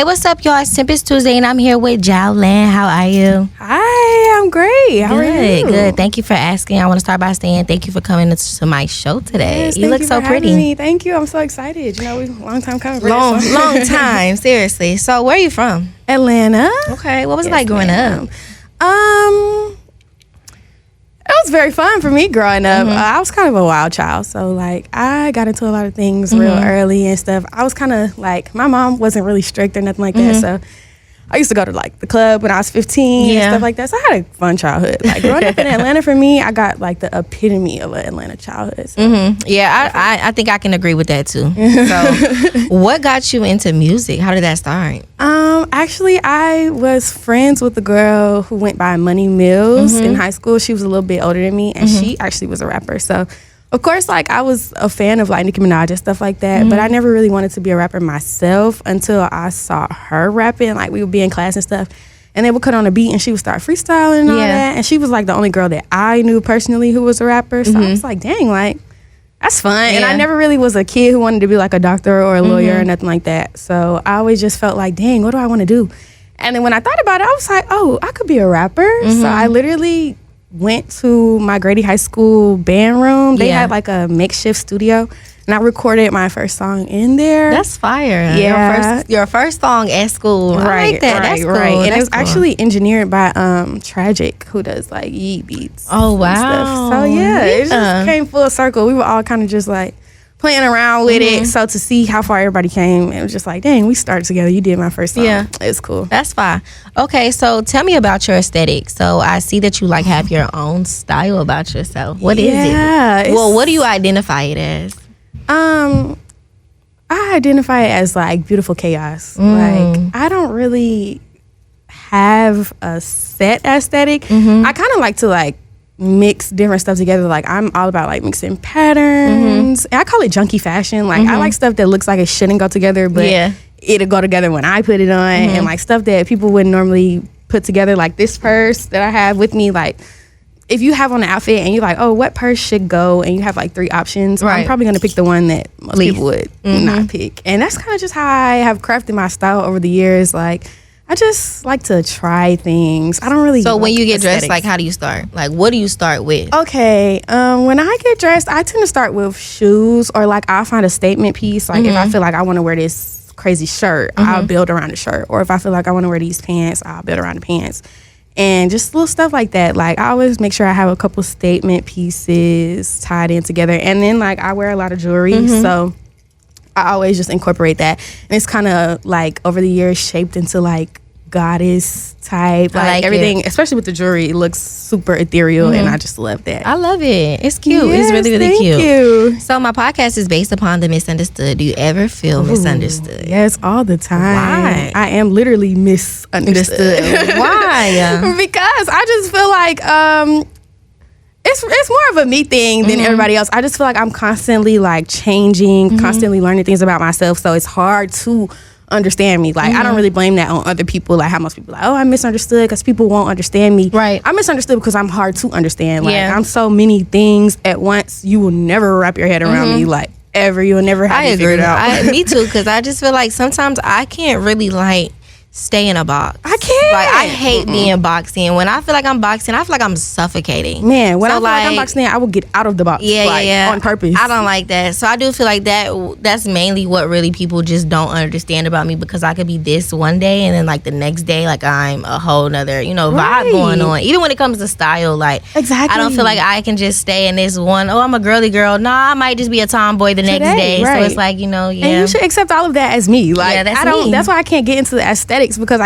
Hey, what's up, y'all? It's Tempest Tuesday, and I'm here with Xaiolan. How are you? Hi, I'm great. How are you? Good. Thank you for asking. I want to start by saying thank you for coming to my show today. Yes, you look so pretty. Me. Thank you. I'm so excited. You know, we long time coming. Long time. Seriously. So, where are you from? Atlanta. Okay. What was it like growing up? It was very fun for me growing up. I was kind of a wild child, so like I got into a lot of things real early and stuff. I was kind of like, my mom wasn't really strict or nothing like that, so I used to go to like the club when I was 15 and stuff like that. So I had a fun childhood. Like growing up in Atlanta, for me, I got like the epitome of an Atlanta childhood. So. Yeah, I think I can agree with that too. So, what got you into music? How did that start? Actually, I was friends with a girl who went by Money Mills in high school. She was a little bit older than me, and she actually was a rapper. So, of course, like I was a fan of like Nicki Minaj and stuff like that, but I never really wanted to be a rapper myself until I saw her rapping. Like we would be in class and stuff, and they would cut on a beat, and she would start freestyling and all that. And she was like the only girl that I knew personally who was a rapper. So I was like, dang, like that's fun. And I never really was a kid who wanted to be like a doctor or a lawyer or nothing like that. So I always just felt like, dang, what do I want to do? And then when I thought about it, I was like, oh, I could be a rapper. So I literally went to my Grady High School band room. They had like a makeshift studio, and I recorded my first song in there. That's fire. Yeah. Your first song at school. I like that. That's cool. And it was actually engineered by Tragic, who does like Yeet beats. Oh, wow. And stuff. So yeah, it just came full circle. We were all kind of just like playing around with it. So to see how far everybody came, it was just like, dang, we started together. You did my first song. Yeah. It's cool. That's fine. Okay, so tell me about your aesthetic. So I see that you like have your own style about yourself. What is it? Well, what do you identify it as? I identify it as like beautiful chaos. Like I don't really have a set aesthetic. I kind of like to like mix different stuff together. Like I'm all about like mixing patterns. And I call it junky fashion. Like I like stuff that looks like it shouldn't go together, but it'll go together when I put it on. And like stuff that people wouldn't normally put together, like this purse that I have with me. Like if you have on an outfit and you're like, oh, what purse should go, and you have like 3 options, I'm probably gonna pick the one that most people would not pick. And that's kind of just how I have crafted my style over the years. Like I just like to try things. I don't really. So when you get dressed, like how do you start? Like what do you start with? Okay, when I get dressed, I tend to start with shoes, or like I'll find a statement piece. Like if I feel like I want to wear this crazy shirt, I'll build around the shirt. Or if I feel like I want to wear these pants, I'll build around the pants. And just little stuff like that. Like I always make sure I have a couple statement pieces tied in together. And then like I wear a lot of jewelry, so I always just incorporate that. And it's kind of like over the years shaped into like goddess type. Like everything, especially with the jewelry, it looks super ethereal, and I just love that. I love it. It's cute. Yes, it's really, really thank cute. You. So my podcast is based upon the misunderstood. Do you ever feel misunderstood? Yes, all the time. Why? I am literally misunderstood. Why? Because I just feel like it's more of a me thing than everybody else. I just feel like I'm constantly like changing, constantly learning things about myself. So it's hard to understand me. Like I don't really blame that on other people. Like how most people are like, oh, I'm misunderstood because people won't understand me. Right. I'm misunderstood because I'm hard to understand. Like I'm so many things at once. You will never wrap your head around me like ever. You'll never have me figured out. Me too, because I just feel like sometimes I can't really like stay in a box. I can't. Like I hate being boxed in. When I feel like I'm boxed in, I feel like I'm suffocating. Man, when I feel like I'm boxed in, I will get out of the box. On purpose. I don't like that. So I do feel like that's mainly what really people just don't understand about me, because I could be this one day and then like the next day like I'm a whole nother, vibe going on. Even when it comes to style, like I don't feel like I can just stay in this one, I'm a girly girl. Nah, I might just be a tomboy the next day. So it's like, And you should accept all of that as me. Like that's why I can't get into the aesthetics, because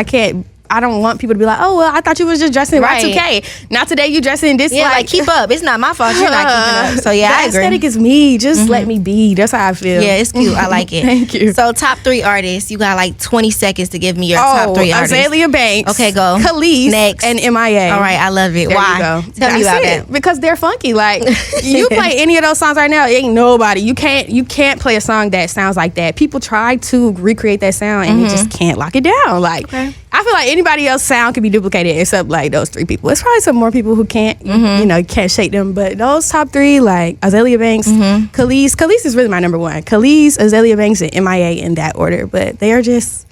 I don't want people to be like, oh, well, I thought you was just dressing Y2K. Not today, you dressing this. Yeah, like keep up. It's not my fault you're not keeping up. So yeah, I agree. The aesthetic is me. Just let me be. That's how I feel. Yeah, it's cute. I like it. Thank you. So top 3 artists. You got like 20 seconds to give me your top 3 artists. Xaiolan Banks. Okay, go. Khalees. Next. And MIA. All right, I love it. There Why? You go. Tell me about that. Because they're funky. Like you play any of those songs right now, ain't nobody. You can't play a song that sounds like that. People try to recreate that sound and they just can't lock it down. Like I feel like anybody else's sound can be duplicated except like those 3 people. It's probably some more people who can't, you can't shake them. But those top 3, like Xaiolan Banks, Khalees. Khalees is really my number 1. Khalees, Xaiolan Banks, and MIA in that order. But they are just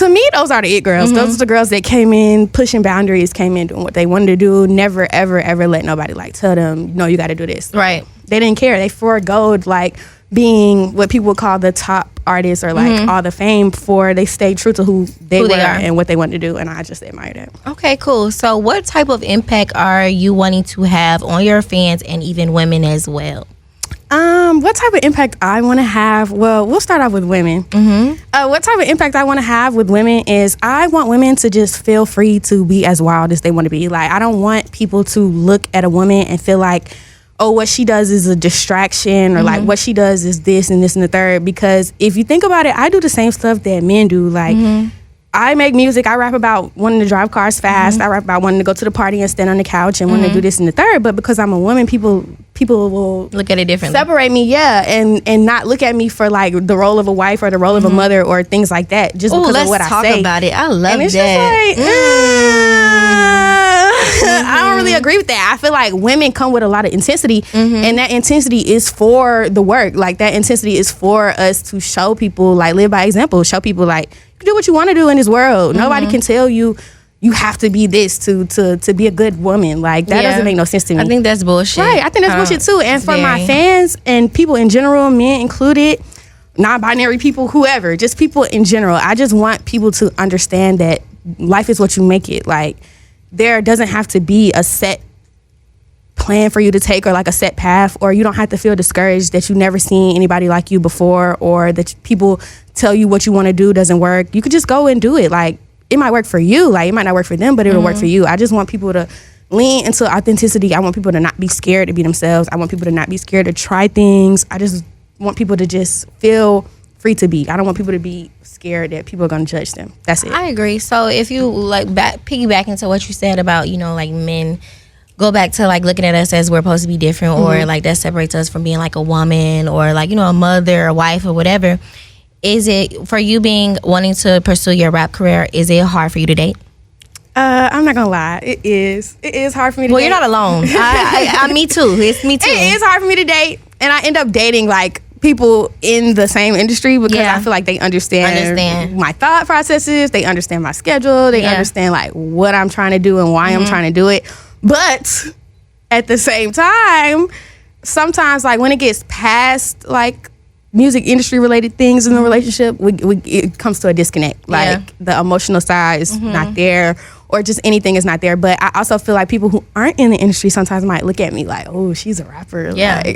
to me, those are the it girls. Those are the girls that came in pushing boundaries, came in doing what they wanted to do, never, ever, ever let nobody like tell them, no, you got to do this. Right. They didn't care. They forgoed like being what people would call the top artists or like all the fame for. They stayed true to who they were and what they wanted to do, and I just admire that. Okay, cool. So what type of impact are you wanting to have on your fans and even women as well? What type of impact I want to have? Well, we'll start off with women. What type of impact I want to have with women is I want women to just feel free to be as wild as they want to be. Like, I don't want people to look at a woman and feel like, oh, what she does is a distraction, or like what she does is this and this and the third. Because if you think about it, I do the same stuff that men do. Like, I make music. I rap about wanting to drive cars fast. I rap about wanting to go to the party and stand on the couch and wanting to do this and the third. But because I'm a woman, people will look at it differently. Separate me, and not look at me for like the role of a wife or the role of a mother or things like that. Just because of what I say. Let's talk about it. I love and it's that. Just like, I don't really agree with that. I feel like women come with a lot of intensity, and that intensity is for the work. Like, that intensity is for us to show people, like, live by example. Show people, like, you can do what you want to do in this world. Nobody can tell you you have to be this to be a good woman. Like, that doesn't make no sense to me. I think that's bullshit. Right, I think that's bullshit too. And for my fans and people in general, men included, non-binary people, whoever, just people in general, I just want people to understand that life is what you make it. Like, there doesn't have to be a set plan for you to take, or like a set path, or you don't have to feel discouraged that you've never seen anybody like you before, or that people tell you what you want to do doesn't work. You could just go and do it. Like, it might work for you, like it might not work for them, but it'll work for you. I just want people to lean into authenticity. I want people to not be scared to be themselves. I want people to not be scared to try things. I just want people to just feel free to be. I don't want people to be scared that people are going to judge them. That's it. I agree. So if you like piggyback into what you said about, you know, like men go back to like looking at us as we're supposed to be different, or like that separates us from being like a woman, or like, you know, a mother, a wife, or whatever. Is it, for you wanting to pursue your rap career, is it hard for you to date? I'm not gonna lie, it is hard for me to date. Well, you're not alone. Me too. It's me too. It is hard for me to date, and I end up dating like people in the same industry because I feel like they understand my thought processes, they understand my schedule, they understand like what I'm trying to do and why I'm trying to do it. But at the same time, sometimes like when it gets past like music industry related things in the relationship, it comes to a disconnect. Like the emotional side is not there, or just anything is not there. But I also feel like people who aren't in the industry sometimes might look at me like, oh, she's a rapper. Yeah. Like,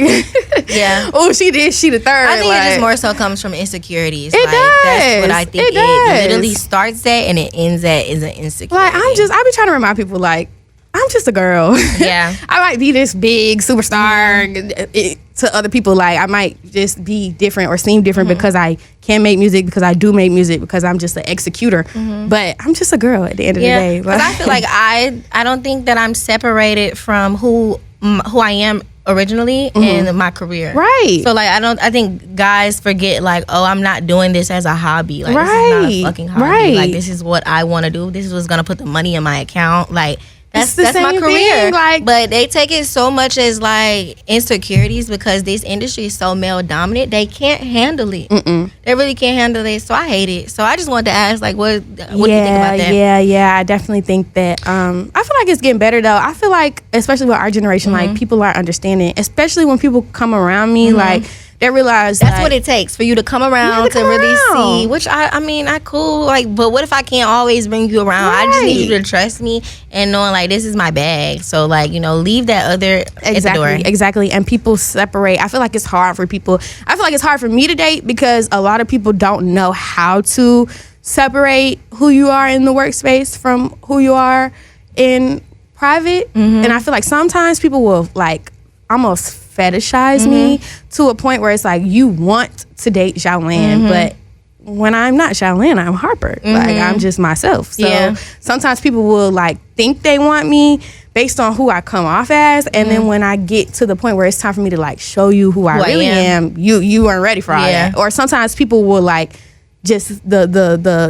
yeah. Oh, she the third. I think like, it just more so comes from insecurities. It like, does. That's what I think. It literally starts at and it ends at is an insecurity. Like, I be trying to remind people like, I'm just a girl. Yeah. I might be this big superstar to other people. Like, I might just be different or seem different because I can make music, because I do make music, because I'm just an executor. But I'm just a girl at the end of the day. Because I feel like I don't think that I'm separated from who I am originally in my career. Right. So like I think guys forget like, oh, I'm not doing this as a hobby. Like this is not a fucking hobby. Right. Like this is what I want to do. This is what's gonna put the money in my account. Like that's my career. Thing, like, but they take it so much as like insecurities because this industry is so male dominant. They can't handle it. They really can't handle it. So I hate it. So I just wanted to ask, like, what do you think about that? Yeah. I definitely think that. I feel like it's getting better though. I feel like, especially with our generation, like people are understanding. Especially when people come around me, like. They realize that's what it takes for you to come around to really see. Which I mean, I cool. Like, but what if I can't always bring you around? Right. I just need you to trust me and knowing like this is my bag. So like, you know, leave that other at the door. Exactly. And people separate. I feel like it's hard for people. I feel like it's hard for me to date because a lot of people don't know how to separate who you are in the workspace from who you are in private. And I feel like sometimes people will like almost fetishize me to a point where it's like you want to date Xaiolan, but when I'm not Xaiolan, I'm Harper. Like I'm just myself. So sometimes people will like think they want me based on who I come off as, and then when I get to the point where it's time for me to like show you who I really am, you weren't ready for all that. Or sometimes people will like just the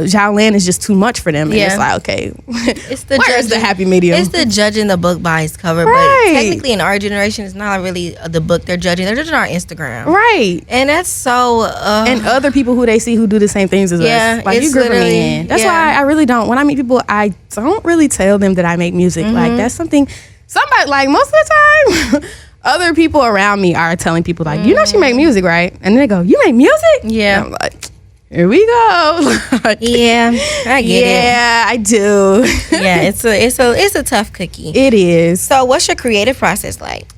Xaiolan is just too much for them. And it's like, okay, it's the where's the happy medium? It's the judging the book by its cover. Right. But technically in our generation, it's not really the book they're judging. They're judging our Instagram. Right. And that's so... and other people who they see who do the same things as us. Like, you group me in. That's why I really don't... When I meet people, I don't really tell them that I make music. Like, that's something... Somebody, like, most of the time... Other people around me are telling people, like, you know she make music, right? And then they go, you make music? Yeah. And I'm like... Here we go. Yeah, I get it. Yeah, I do. Yeah, it's a tough cookie. It is. So, what's your creative process like?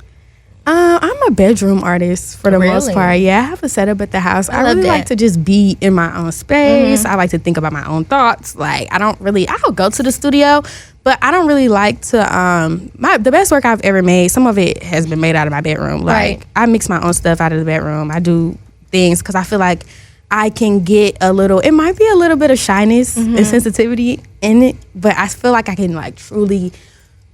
I'm a bedroom artist for the most part. Yeah, I have a setup at the house. I really like to just be in my own space. I like to think about my own thoughts. Like, I'll go to the studio, but I don't really like to. The best work I've ever made, some of it has been made out of my bedroom. Like, I mix my own stuff out of the bedroom. I do things because I feel like I can get it might be a little bit of shyness and sensitivity in it, but I feel like I can like truly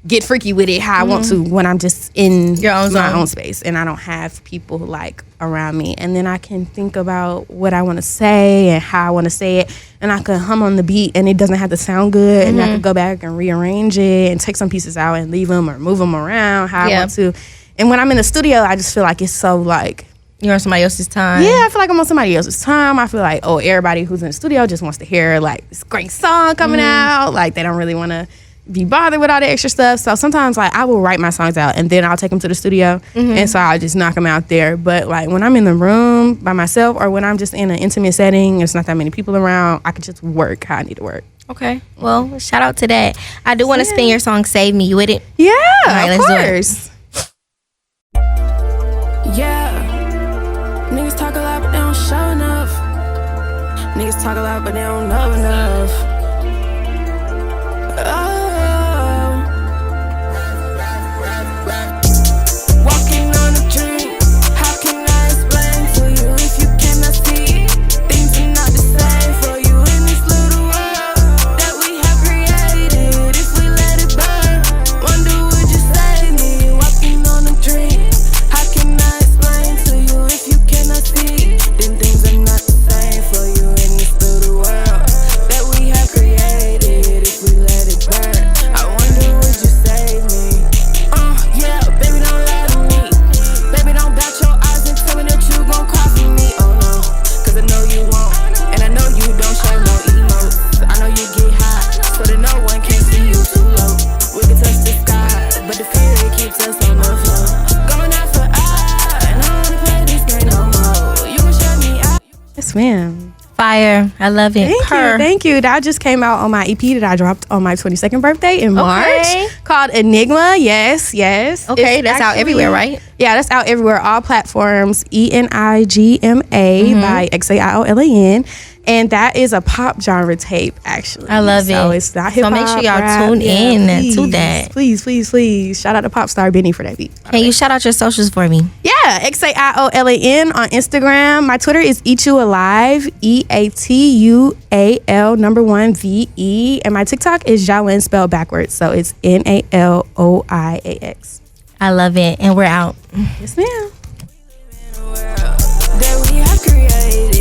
get freaky with it how I want to when I'm just in my own space and I don't have people like around me. And then I can think about what I want to say and how I want to say it, and I can hum on the beat and it doesn't have to sound good, and I can go back and rearrange it and take some pieces out and leave them or move them around how I want to. And when I'm in the studio, I just feel like it's so like, you're on somebody else's time. Yeah, I feel like I'm on somebody else's time. I feel like, everybody who's in the studio just wants to hear like this great song coming out. Like, they don't really want to be bothered with all the extra stuff. So sometimes like I will write my songs out and then I'll take them to the studio, and so I'll just knock them out there. But like when I'm in the room by myself or when I'm just in an intimate setting, there's not that many people around, I can just work how I need to work. Okay, well, shout out to that. I do want to spin your song "Save Me." You with it? Yeah, all right, of let's course. Yeah. Niggas talk a lot, but they don't show enough. Niggas talk a lot, but they don't know enough. Walking on a dream. How can I explain to you if you cannot see? Things are not the same for you in this little world that we have created. If we let it burn, wonder would you save me? Walking on a dream. How can I explain to you if you cannot see? Then things are not the same for you in this little world that we have created. If we let it burn, I wonder would you save me? Yeah, baby, don't lie to me. Baby, don't bat your eyes and tell me that you gon' cry for me. Oh no, cause I know you won't, and I know you don't show no emotes. I know you get high, so that no one can see you too low. We can touch the sky, but the fear it keeps us on the floor. Going out for eye, and I wanna play this game no more. You can shut me out. Yes, ma'am. Fire. I love it. Thank you. That just came out on my EP that I dropped on my 22nd birthday in March, called Enigma. Yes. Okay, that's out everywhere, right? Yeah, that's out everywhere. All platforms. Enigma by Xaiolan. And that is a pop genre tape, actually. I love it. So it's not hip hop. So make sure y'all tune in to that. Please. Shout out to Pop Star Benny for that beat. Can you shout out your socials for me? Yeah, Xaiolan on Instagram. My Twitter is EatYouAlive, EATUAL1VE. And my TikTok is Xaiolan spelled backwards. So it's NALOIAX. I love it. And we're out. Yes, ma'am. That we have created.